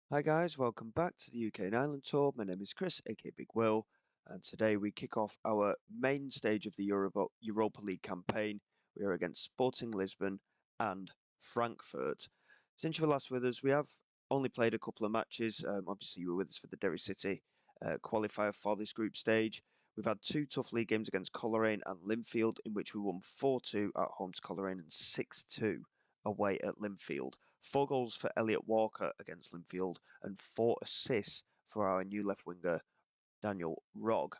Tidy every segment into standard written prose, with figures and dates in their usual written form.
Hi guys, welcome back to the UK and Ireland tour. My name is Chris, aka Big Will, and today we kick off our main stage of the Europa League campaign. We are against Sporting Lisbon and Frankfurt. Since you were last with us, we have only played a couple of matches. Obviously, you were with us for the Derry City qualifier for this group stage. We've had two tough league games against Coleraine and Linfield, in which we won 4-2 at home to Coleraine and 6-2 away at Linfield. 4 goals for Elliot Walker against Linfield and 4 assists for our new left winger, Daniel Rogg.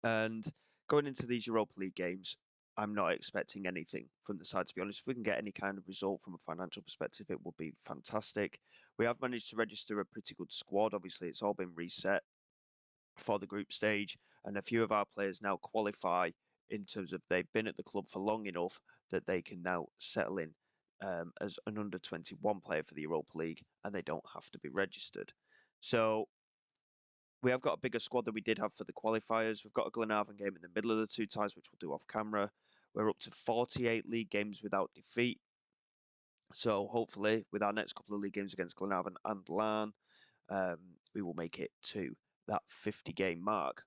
And going into these Europa League games, I'm not expecting anything from the side, to be honest. If we can get any kind of result from a financial perspective, it would be fantastic. We have managed to register a pretty good squad. Obviously, it's all been reset for the group stage, and a few of our players now qualify in terms of they've been at the club for long enough that they can now settle in as an under 21 player for the Europa League, and they don't have to be registered. So we have got a bigger squad than we did have for the qualifiers. We've got a Glenavon game in the middle of the two ties, which we'll do off camera. We're up to 48 league games without defeat. So hopefully, with our next couple of league games against Glenavon and Larne, we will make it to that 50 game mark.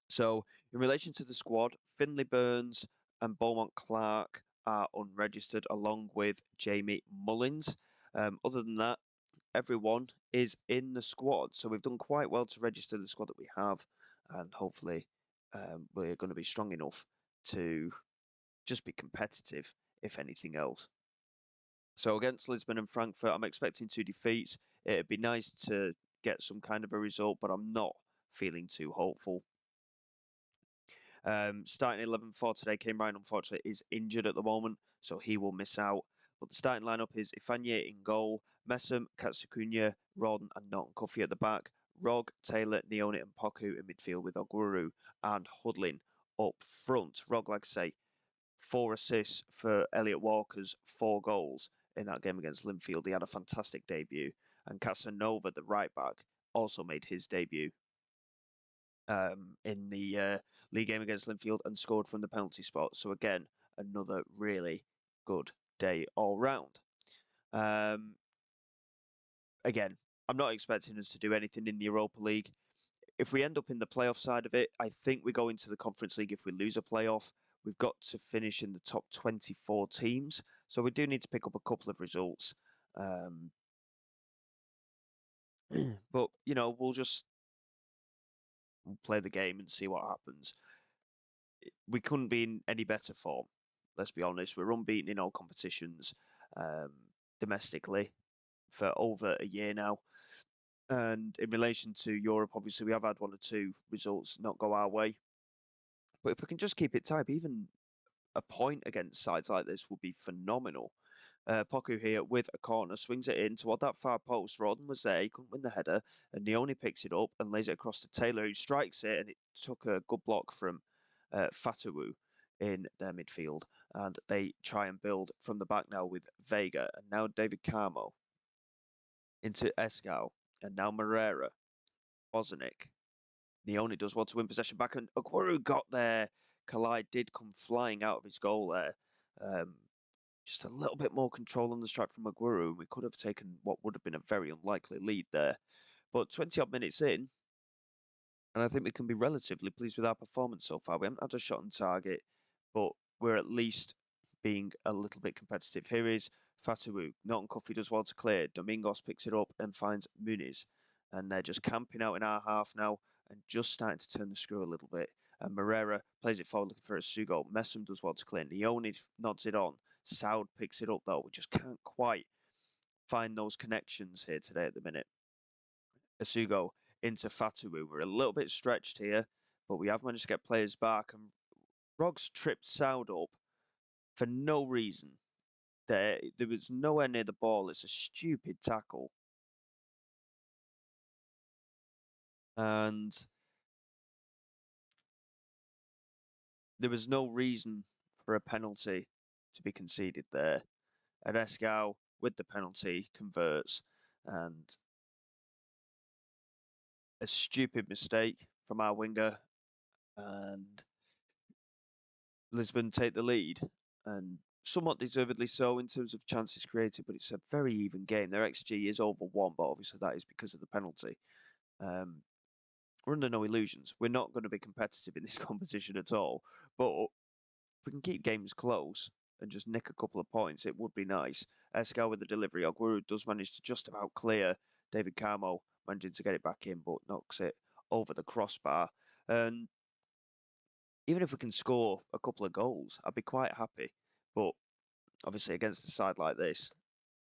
So, in relation to the squad, Finley Burns and Beaumont Clark are unregistered, along with Jamie Mullins. Other than that, everyone is in the squad. So, we've done quite well to register the squad that we have, and hopefully, we're going to be strong enough to just be competitive, if anything else. So, against Lisbon and Frankfurt, I'm expecting 2 defeats. It'd be nice to get some kind of a result, but I'm not feeling too hopeful. Starting 11 for today, Kane Ryan, unfortunately, is injured at the moment, so he will miss out. But the starting lineup is Ifanye in goal, Messam, Katsukunya, Ron, and Norton Cuffy at the back, Rog, Taylor, Neone, and Poku in midfield with Oguru and Hudlin up front. Rog, like I say, 4 assists for Elliot Walker's 4 goals in that game against Linfield. He had a fantastic debut. And Casanova, the right back, also made his debut in the league game against Linfield and scored from the penalty spot. So again, another really good day all round. Again, I'm not expecting us to do anything in the Europa League. If we end up in the playoff side of it, I think we go into the Conference League if we lose a playoff. We've got to finish in the top 24 teams. So we do need to pick up a couple of results. But, we'll just play the game and see what happens. We couldn't be in any better form. Let's be honest. We're unbeaten in all competitions domestically for over a year now. And in relation to Europe, obviously, we have had 1 or 2 results not go our way. But if we can just keep it tight, even a point against sides like this would be phenomenal. Poku here with a corner, swings it in toward that far post. Rawdon was there, he couldn't win the header, and Neone picks it up and lays it across to Taylor, who strikes it, and it took a good block from Fatawu in their midfield. And they try and build from the back now with Vega, and now David Carmo into Escal, and now Moreira, Bozanic. Neone does well to win possession back, and Okwaru got there. Kalai did come flying out of his goal there. Just a little bit more control on the strike from Aguero. We could have taken what would have been a very unlikely lead there. But 20 odd minutes in, and I think we can be relatively pleased with our performance so far. We haven't had a shot on target, but we're at least being a little bit competitive. Here is Fatawu. Norton Cuffy does well to clear. Domingos picks it up and finds Muniz. And they're just camping out in our half now and just starting to turn the screw a little bit. And Moreira plays it forward looking for a Sugo. Messam does well to clear. Neone nods it on. Saud picks it up though. We just can't quite find those connections here today at the minute. Asugo into Fatawu. We're a little bit stretched here, but we have managed to get players back. And Roggs tripped Saud up for no reason. There was nowhere near the ball. It's a stupid tackle. And there was no reason for a penalty to be conceded there. And Escal, with the penalty, converts. And a stupid mistake from our winger. And Lisbon take the lead. And somewhat deservedly so in terms of chances created, but it's a very even game. Their XG is over 1, but obviously that is because of the penalty. Um, we're under no illusions. We're not going to be competitive in this competition at all. But if we can keep games close and just nick a couple of points, it would be nice. Escal with the delivery. Aguero does manage to just about clear David Carmo, managing to get it back in, but knocks it over the crossbar. And even if we can score a couple of goals, I'd be quite happy. But obviously, against a side like this,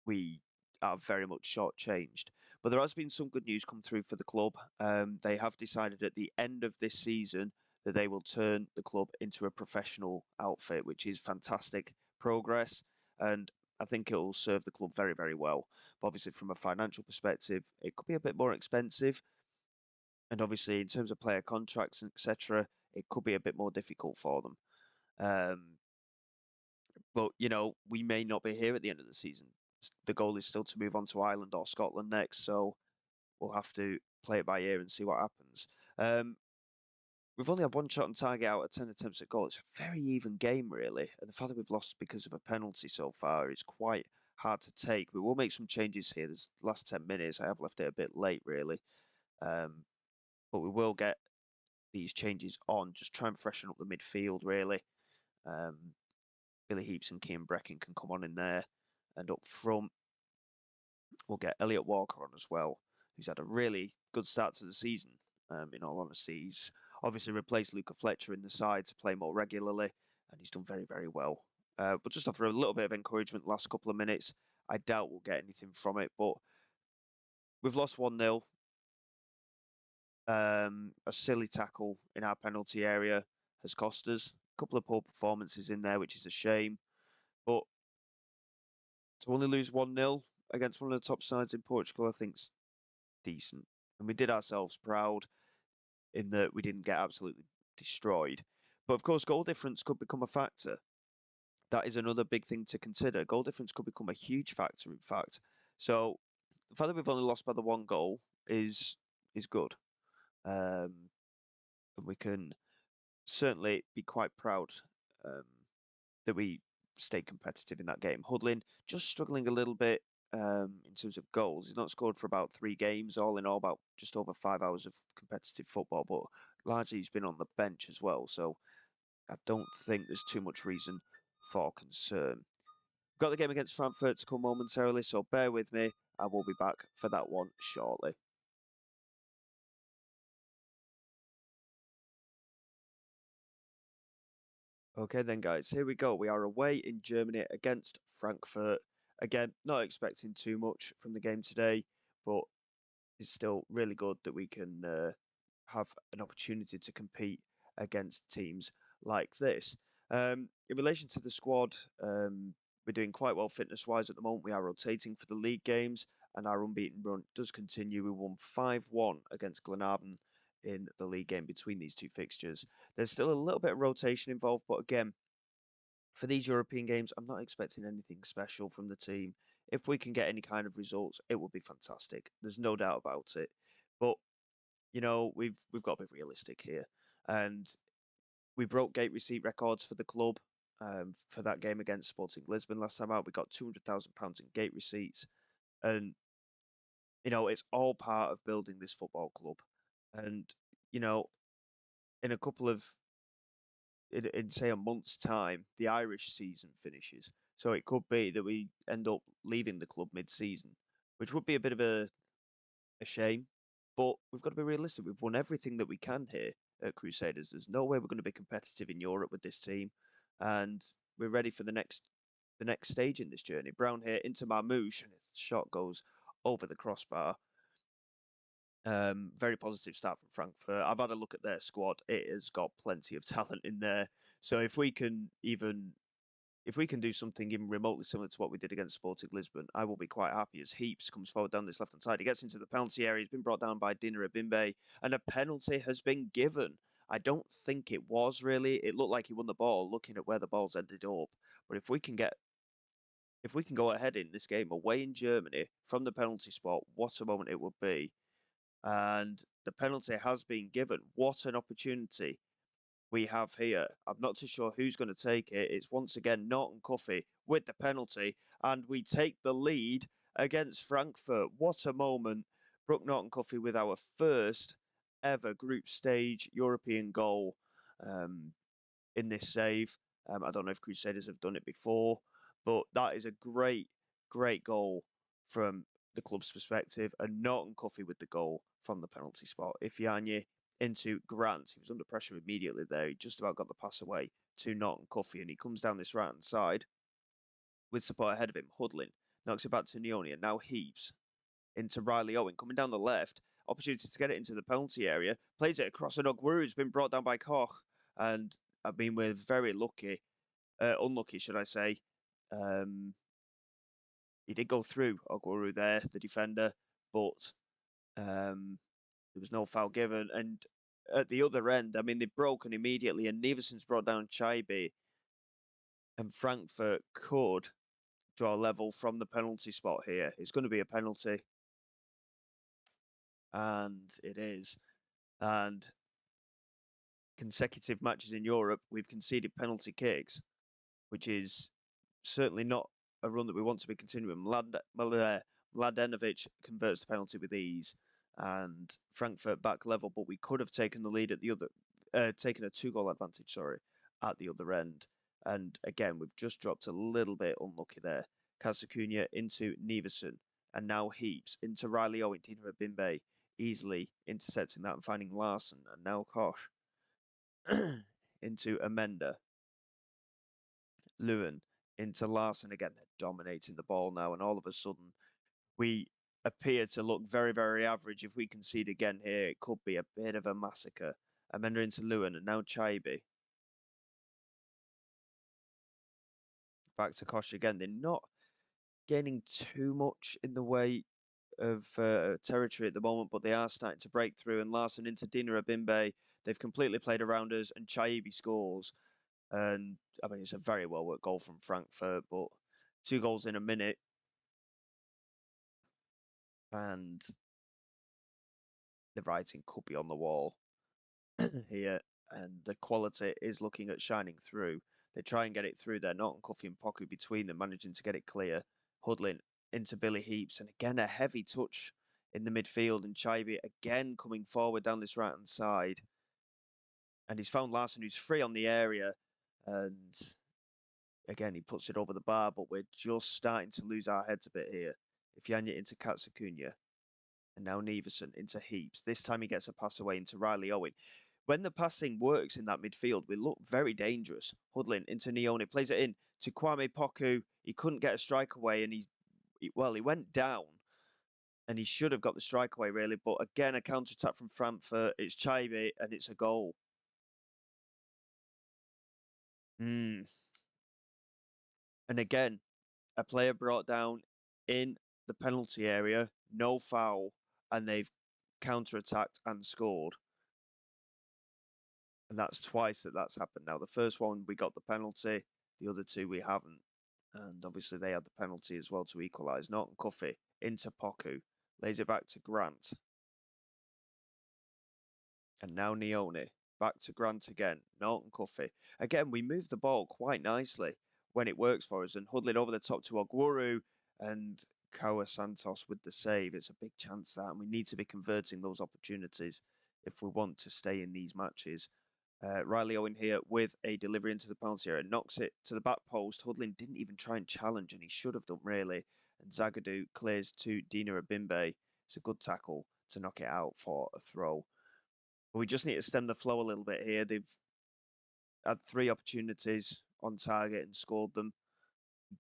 we are very much shortchanged. But there has been some good news come through for the club. They have decided at the end of this season that they will turn the club into a professional outfit, which is fantastic progress. And I think it will serve the club very, very well. But obviously, from a financial perspective, it could be a bit more expensive. And obviously, in terms of player contracts, etc., it could be a bit more difficult for them. Um, but, we may not be here at the end of the season. The goal is still to move on to Ireland or Scotland next, so we'll have to play it by ear and see what happens. We've only had one shot on target out of 10 attempts at goal. It's a very even game, really. And the fact that we've lost because of a penalty so far is quite hard to take. We will make some changes here. This last 10 minutes, I have left it a bit late, really. But we will get these changes on. Just try and freshen up the midfield, really. Billy Heaps and Kean Brecken can come on in there. And up front, we'll get Elliot Walker on as well, who's had a really good start to the season. In all honesty, he's obviously replaced Luca Fletcher in the side to play more regularly, and he's done very, very well. But just offer a little bit of encouragement last couple of minutes. I doubt we'll get anything from it, but we've lost 1-0. A silly tackle in our penalty area has cost us. A couple of poor performances in there, which is a shame. But to only lose 1-0 against one of the top sides in Portugal, I think's decent. And we did ourselves proud in that we didn't get absolutely destroyed. But of course, goal difference could become a factor. That is another big thing to consider. Goal difference could become a huge factor, in fact. So the fact that we've only lost by the 1 goal is good. And we can certainly be quite proud um, that we stayed competitive in that game. Hudlin just struggling a little bit in terms of goals. He's not scored for about 3 games, all in all, about just over 5 hours of competitive football, but largely he's been on the bench as well. So I don't think there's too much reason for concern. Got the game against Frankfurt to come momentarily, so bear with me. I will be back for that one shortly. Okay then, guys, here we go. We are away in Germany against Frankfurt. Again, not expecting too much from the game today, but it's still really good that we can have an opportunity to compete against teams like this. In relation to the squad, we're doing quite well fitness-wise at the moment. We are rotating for the league games, and our unbeaten run does continue. We won 5-1 against Glenarvan in the league game between these two fixtures. There's still a little bit of rotation involved, but again, for these European games, I'm not expecting anything special from the team. If we can get any kind of results, it would be fantastic. There's no doubt about it. But we've got to be realistic here, and we broke gate receipt records for the club for that game against Sporting Lisbon last time out. We got £200,000 in gate receipts, and it's all part of building this football club. And in a couple of in say a month's time, the Irish season finishes. So it could be that we end up leaving the club mid-season, which would be a bit of a shame. But we've got to be realistic. We've won everything that we can here at Crusaders. There's no way we're going to be competitive in Europe with this team, and we're ready for the next stage in this journey. Brown here into Marmouche, and his shot goes over the crossbar. Very positive start from Frankfurt. I've had a look at their squad. It has got plenty of talent in there. So if we can do something even remotely similar to what we did against Sporting Lisbon, I will be quite happy as Heaps comes forward down this left-hand side. He gets into the penalty area. He's been brought down by Dina Abimbe, and a penalty has been given. I don't think it was really. It looked like he won the ball looking at where the ball's ended up. But if we can go ahead in this game away in Germany from the penalty spot, what a moment it would be. And the penalty has been given. What an opportunity we have here. I'm not too sure who's going to take it. It's once again Norton Cuffy with the penalty, and we take the lead against Frankfurt. What a moment. Brooke Norton Cuffy with our first ever group stage European goal in this save. I don't know if Crusaders have done it before, but that is a great, great goal from the club's perspective. And Norton Cuffy with the goal from the penalty spot. Ifeanyi into Grant. He was under pressure immediately there. He just about got the pass away to Norton Cuffy, and he comes down this right hand side with support ahead of him. Hudlin knocks it back to Neone, and now Heaps into Riley Owen coming down the left. Opportunity to get it into the penalty area. Plays it across an Ogwuru who's been brought down by Koch, and I mean we're very lucky, unlucky should I say. He did go through Ogwuru there, the defender, but there was no foul given. And at the other end, I mean, they've broken immediately, and Neverson's brought down Chaibi, and Frankfurt could draw level from the penalty spot here. It's going to be a penalty, and it is. And consecutive matches in Europe, we've conceded penalty kicks, which is certainly not a run that we want to be continuing. Mladenovic converts the penalty with ease, and Frankfurt back level, but we could have taken the lead at the other, taken a 2-goal advantage, sorry, at the other end. And again, we've just dropped a little bit unlucky there. Kasakunya into Neveson, and now Heaps into Riley Owen, Dina Bimbe, easily intercepting that and finding Larson, and now Koch into Amenda. Lewin into Larson again. They're dominating the ball now, and all of a sudden, we appear to look very, very average. If we concede again here, it could be a bit of a massacre. Amenda into Lewin, and now Chaibi. Back to Koch again. They're not gaining too much in the way of territory at the moment, but they are starting to break through. And Larson into Dina Abimbe. They've completely played around us, and Chaibi scores. And I mean, it's a very well worked goal from Frankfurt, but 2 goals in a minute. And the writing could be on the wall here. And the quality is looking at shining through. They try and get it through there. Norton Cuffy and Poku between them, managing to get it clear. Hudlin into Billy Heaps. And again, a heavy touch in the midfield. And Chaibi again coming forward down this right-hand side. And he's found Larson, who's free on the area. And again, he puts it over the bar, but we're just starting to lose our heads a bit here. Ifeanyi into Katsukunya. And now Neveson into Heaps. This time he gets a pass away into Riley Owen. When the passing works in that midfield, we look very dangerous. Hudlin into Neone, plays it in to Kwame Poku. He couldn't get a strike away, and he went down, and he should have got the strike away, really. But again, a counter-attack from Frankfurt. It's Chaibi, and it's a goal. And again, a player brought down in the penalty area, no foul, and they've counter-attacked and scored. And that's twice that's happened now. The first one, we got the penalty. The other 2, we haven't. And obviously, they had the penalty as well to equalise. Norton Cuffy into Poku. Lays it back to Grant. And now Neone. Back to Grant again. Norton Cuffy. Again, we move the ball quite nicely when it works for us. And Hudlin over the top to Ogwuru. And Kawa Santos with the save. It's a big chance that. And we need to be converting those opportunities if we want to stay in these matches. Riley Owen here with a delivery into the penalty area. Knocks it to the back post. Hudlin didn't even try and challenge, and he should have done, really. And Zagadou clears to Dina Abimbe. It's a good tackle to knock it out for a throw. But we just need to stem the flow a little bit here. They've had 3 opportunities on target and scored them.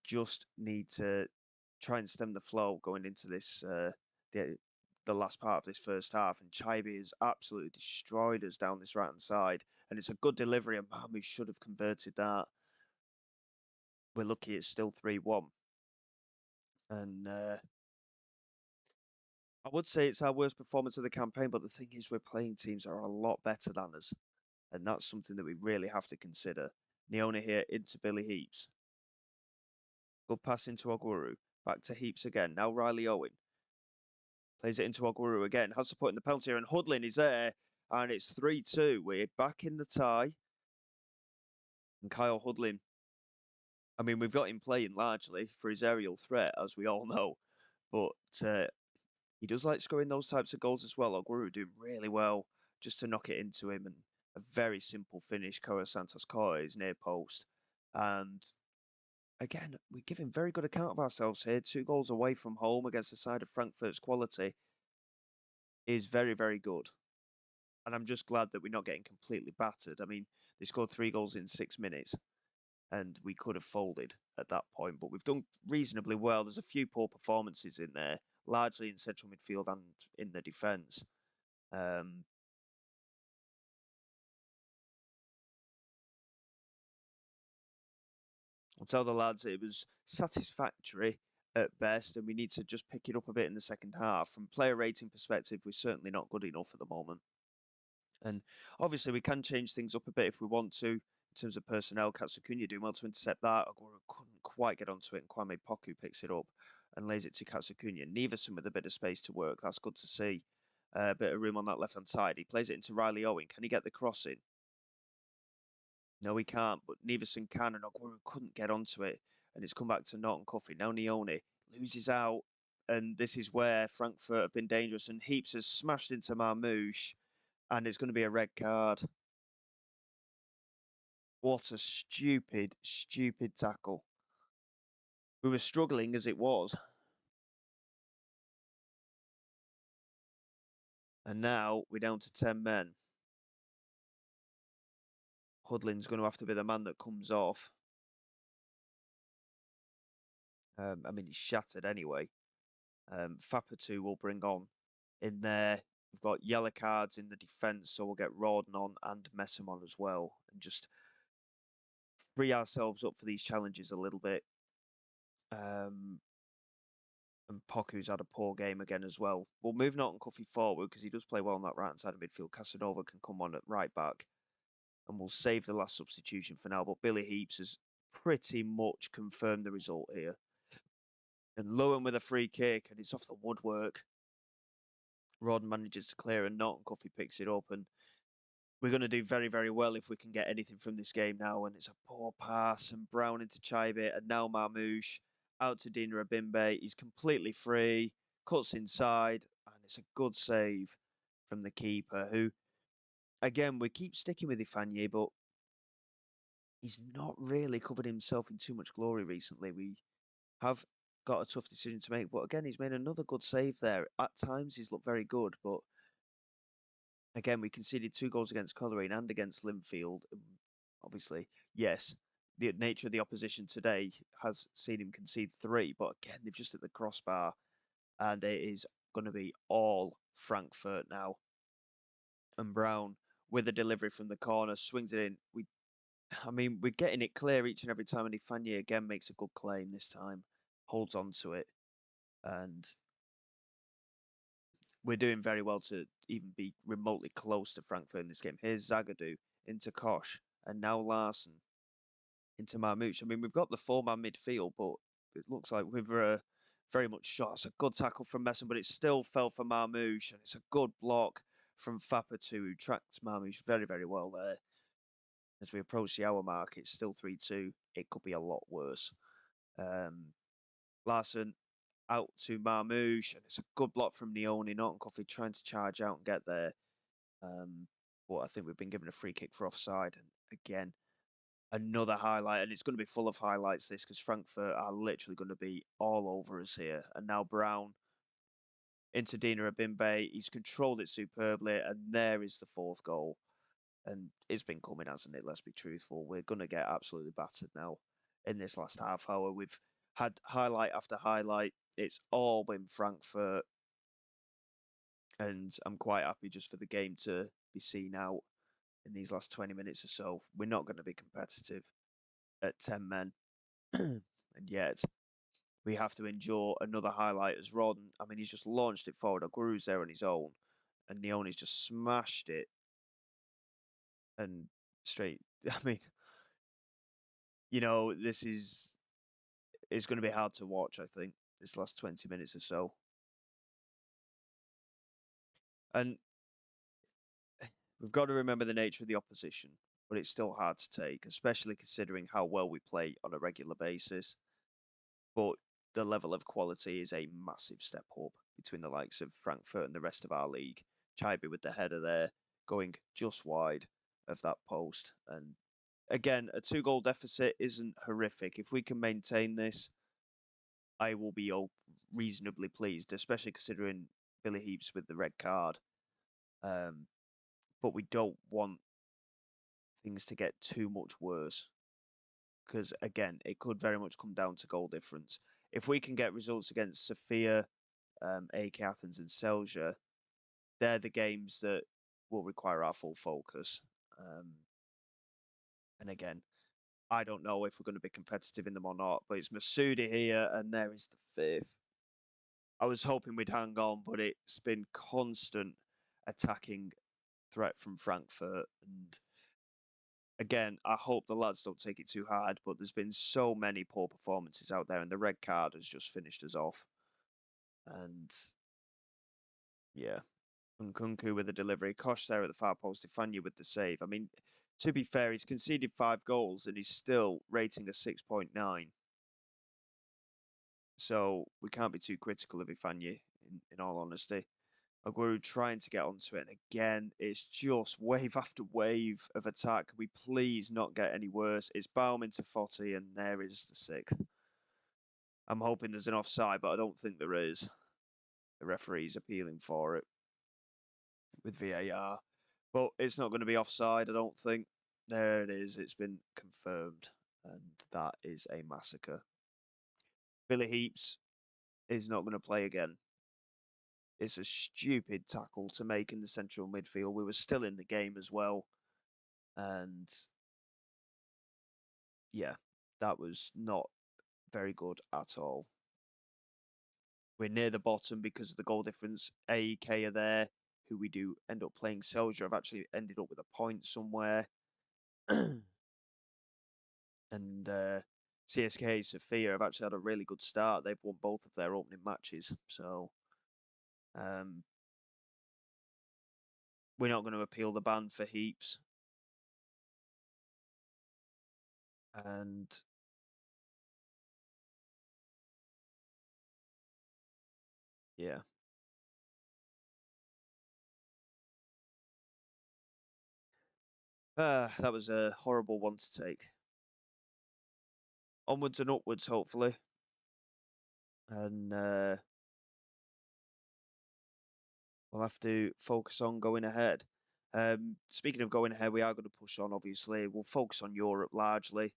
Just need to try and stem the flow going into this the last part of this first half, and Chaibi has absolutely destroyed us down this right-hand side, and it's a good delivery, and man, we should have converted that. We're lucky it's still 3-1. And I would say it's our worst performance of the campaign, but the thing is we're playing teams that are a lot better than us, and that's something that we really have to consider. Neone here into Billy Heaps. Good pass into Ogwuru. Back to Heaps again. Now Riley Owen. Plays it into Ogwuru again. Has support in the penalty area, and Hudlin is there. And it's 3-2. We're back in the tie. And Kyle Hudlin, I mean, we've got him playing largely for his aerial threat, as we all know, but he does like scoring those types of goals as well. Oguru doing really well just to knock it into him, and a very simple finish. Coa Santos caught his near post. And again, we give him very good account of ourselves here. 2 goals away from home against the side of Frankfurt's quality is very, very good. And I'm just glad that we're not getting completely battered. I mean, they scored 3 goals in 6 minutes, and we could have folded at that point, but we've done reasonably well. There's a few poor performances in there, largely in central midfield and in the defence. Um, I'll tell the lads it was satisfactory at best, and we need to just pick it up a bit in the second half. From player rating perspective, we're certainly not good enough at the moment. And obviously, we can change things up a bit if we want to. In terms of personnel, Katsukunya doing well to intercept that. Ogura couldn't quite get onto it, and Kwame Poku picks it up and lays it to Katsukunya. Neverson with a bit of space to work. That's good to see. A bit of room on that left-hand side. He plays it into Riley Owen. Can he get the cross in? No, he can't, but Neverson can, and Ogura couldn't get onto it. And it's come back to Norton Cuffy. Now Nione loses out, and this is where Frankfurt have been dangerous. And Heaps has smashed into Marmouche, and it's going to be a red card. What a stupid, stupid tackle. We were struggling as it was. And now we're down to 10 men. Hudlin's going to have to be the man that comes off. I mean, he's shattered anyway. Fapatu will bring on in there. We've got yellow cards in the defence, so we'll get Rawdon on and Messam on as well. And just free ourselves up for these challenges a little bit. And Poku's had a poor game again as well. We'll move Norton Cuffy forward because he does play well on that right-hand side of midfield. Casanova can come on at right back. And we'll save the last substitution for now. But Billy Heaps has pretty much confirmed the result here. And Lowen with a free kick, and it's off the woodwork. Rod manages to clear, and Norton Cuffy picks it up. And we're going to do very, very well if we can get anything from this game now. And it's a poor pass, and Brown into Chaibe, and now Marmouche out to Dina Abimbe. He's completely free, cuts inside, and it's a good save from the keeper, who, again, we keep sticking with Ifanye, but he's not really covered himself in too much glory recently. We have got a tough decision to make, but again, he's made another good save there. At times, he's looked very good, but again, we conceded 2 goals against Coleraine and against Linfield. Obviously, yes, the nature of the opposition today has seen him concede 3, but again, they've just hit the crossbar, and it is going to be all Frankfurt now. And Brown, with a delivery from the corner, swings it in. I mean, we're getting it clear each and every time, and Ifanye again makes a good claim this time, holds on to it, and we're doing very well to even be remotely close to Frankfurt in this game. Here's Zagadou into Kosh, and now Larson into Marmouche. I mean, we've got the 4-man midfield, but it looks like we've very much shot. It's a good tackle from Messon, but it still fell for Marmouche, and it's a good block from Fapatu, who tracked Marmouche very, very well there. As we approach the hour mark, it's still 3-2. It could be a lot worse. Larson out to Marmouche, and it's a good block from Nione. Norton Coffey trying to charge out and get there. But I think we've been given a free kick for offside. And again, another highlight, and it's going to be full of highlights this, because Frankfurt are literally going to be all over us here. And now Brown into Dina Abimbe. He's controlled it superbly, and there is the 4th goal. And it's been coming, hasn't it? Let's be truthful. We're going to get absolutely battered now in this last half hour. We've had highlight after highlight. It's all been Frankfurt. And I'm quite happy just for the game to be seen out in these last 20 minutes or so. We're not going to be competitive at 10 men. And yet, we have to endure another highlight as Rodden. I mean, he's just launched it forward. Aguru's there on his own. And Neone's just smashed it. And straight, I mean, this is it's going to be hard to watch, I think, this last 20 minutes or so. And we've got to remember the nature of the opposition. but it's still hard to take, especially considering how well we play on a regular basis. But the level of quality is a massive step up between the likes of Frankfurt and the rest of our league. Chaibi with the header there, going just wide of that post. And again, a 2-goal deficit isn't horrific. If we can maintain this, I will be reasonably pleased, especially considering Billy Heaps with the red card. But we don't want things to get too much worse, because again, it could very much come down to goal difference. If we can get results against Sofia, AK Athens and Celje, they're the games that will require our full focus. And again, I don't know if we're going to be competitive in them or not, but it's Masudi here, and there is the 5th. I was hoping we'd hang on, but it's been constant attacking threat from Frankfurt. And again, I hope the lads don't take it too hard, but there's been so many poor performances out there, and the red card has just finished us off. And yeah, Nkunku with the delivery, Kosh there at the far post, Ifanya with the save. I mean, to be fair, he's conceded 5 goals and he's still rating a 6.9. So we can't be too critical of Ifanya, in all honesty. Aguero trying to get onto it, and again, it's just wave after wave of attack. Can we please not get any worse? It's Baum into Foti, and there is the 6th. I'm hoping there's an offside, but I don't think there is. The referee's appealing for it with VAR. But it's not going to be offside, I don't think. There it is. It's been confirmed, and that is a massacre. Billy Heaps is not going to play again. It's a stupid tackle to make in the central midfield. We were still in the game as well. And yeah, that was not very good at all. We're near the bottom because of the goal difference. AEK are there, who we do end up playing. Celje have actually ended up with a point somewhere. And CSK Sofia have actually had a really good start. They've won both of their opening matches. So we're not going to appeal the ban for Heaps. And yeah. That was a horrible one to take. Onwards and upwards, hopefully. And we'll have to focus on going ahead. Speaking of going ahead, we are going to push on, obviously. We'll focus on Europe largely.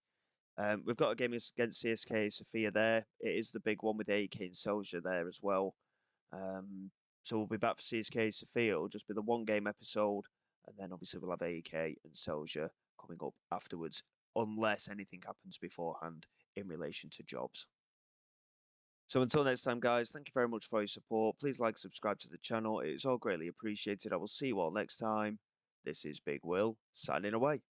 We've got a game against CSK Sofia there. It is the big one with AK and Celje there as well. So we'll be back for CSK Sofia. It'll just be the 1-game episode. And then obviously we'll have AK and Celje coming up afterwards, unless anything happens beforehand in relation to jobs. So until next time, guys, thank you very much for your support. Please like, subscribe to the channel. It is all greatly appreciated. I will see you all next time. This is Big Will, signing away.